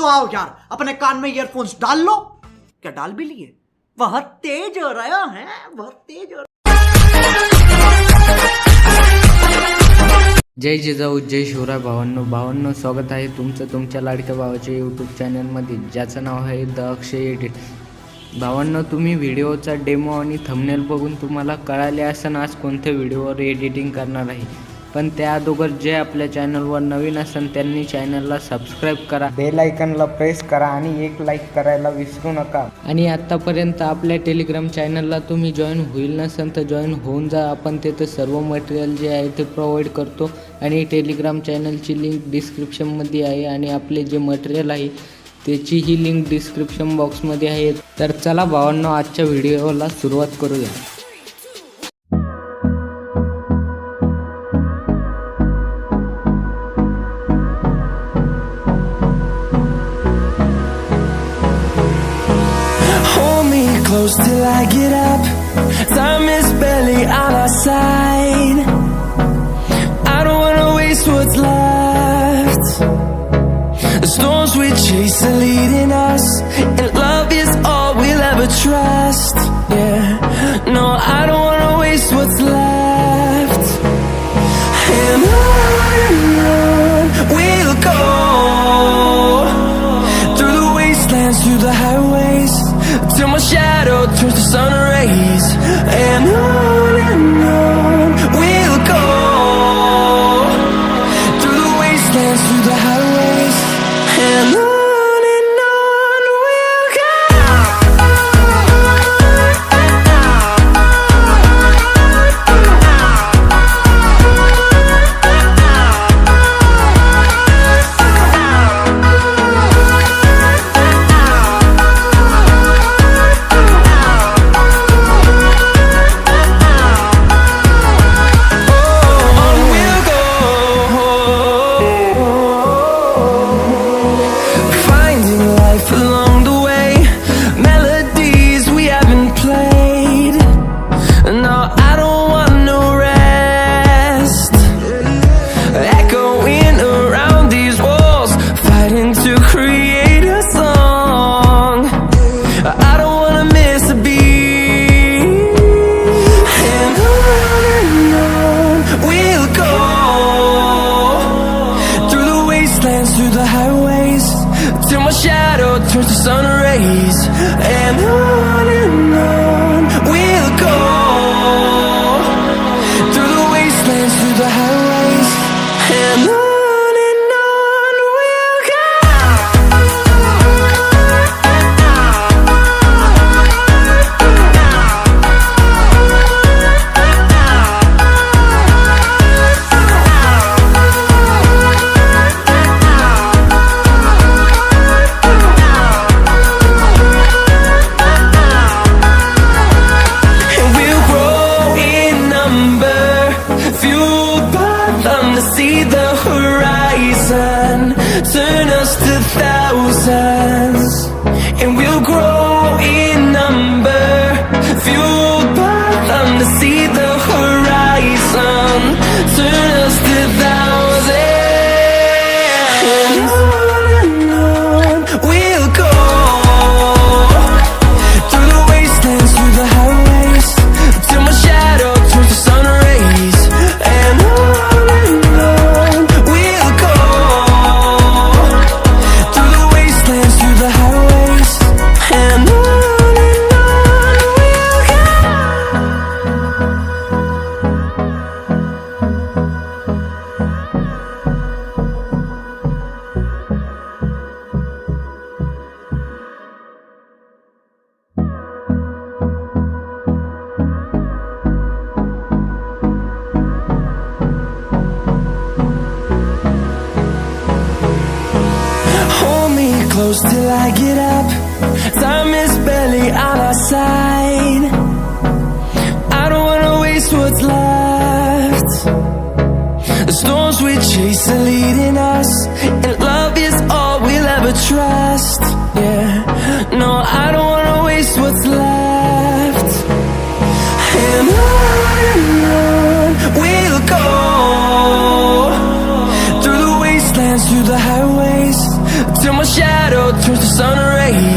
आओ यार, अपने कान में ईयरफोन्स डाल लो। क्या डाल भी लिए? बहुत तेज हो रहा है, बहुत तेज हो रहा। जय जिजाऊ, जय शिवराय भावांनो, स्वागत आहे तुमचं तुमच्या लाडक्या भावाच्या यूट्यूब चॅनलमध्ये, ज्याचं नाव आहे theakshayedits। भावांनो, तुम्ही व्हिडिओचा डेमो आणि थंबनेल बघून तुम्हाला कळाले असेल आज कोणत्या व्हिडिओवर एडिटिंग करणार आहे। पण त्या अगोदर जे आपल्या चॅनलवर नवीन असेल त्यांनी चॅनलला सबस्क्राईब करा, बेल आयकॉनला प्रेस करा आणि एक लाईक करायला विसरू नका। आणि आतापर्यंत आपल्या टेलिग्राम चॅनलला तुम्ही जॉईन होईल नसेल तर जॉईन होऊन जा। आपण तिथे सर्व मटेरियल जे आहे ते प्रोव्हाइड करतो आणि टेलिग्राम चॅनलची लिंक डिस्क्रिप्शनमध्ये आहे आणि आपले जे मटेरियल आहे त्याची ही लिंक डिस्क्रिप्शन बॉक्समध्ये आहे। तर चला भावांनो, आजच्या व्हिडिओला सुरुवात करूया। Close till I get up, time is barely on our side. I don't wanna waste what's left. The storms we chase are leading us, and love is all we'll ever trust. Yeah, no, I don't wanna waste what's left. And on we'll go, through the wastelands, through the highways, till my shadow turns to sun rays. And on we'll go, through the wastelands, through the highways. And on we'll go. Through the highways, till my shadow turns to sun rays. And on we'll go, through the wastelands, through the highways. And on we'll go. See the horizon, turn us to thousands, and we'll grow in number, fueled by them to see the horizon, turn us to thousands. And on we'll go, through the wastelands, through the highways, till my shadow turns to sun rays. And close till I get up, time is barely on our side. I don't wanna waste what's left. The storms we chase are leading us, and love is all we'll ever trust. Yeah, no, I don't wanna waste what's left. And on we'll go, through the wastelands, through the highways, till my shadow shadow turns to sun rays.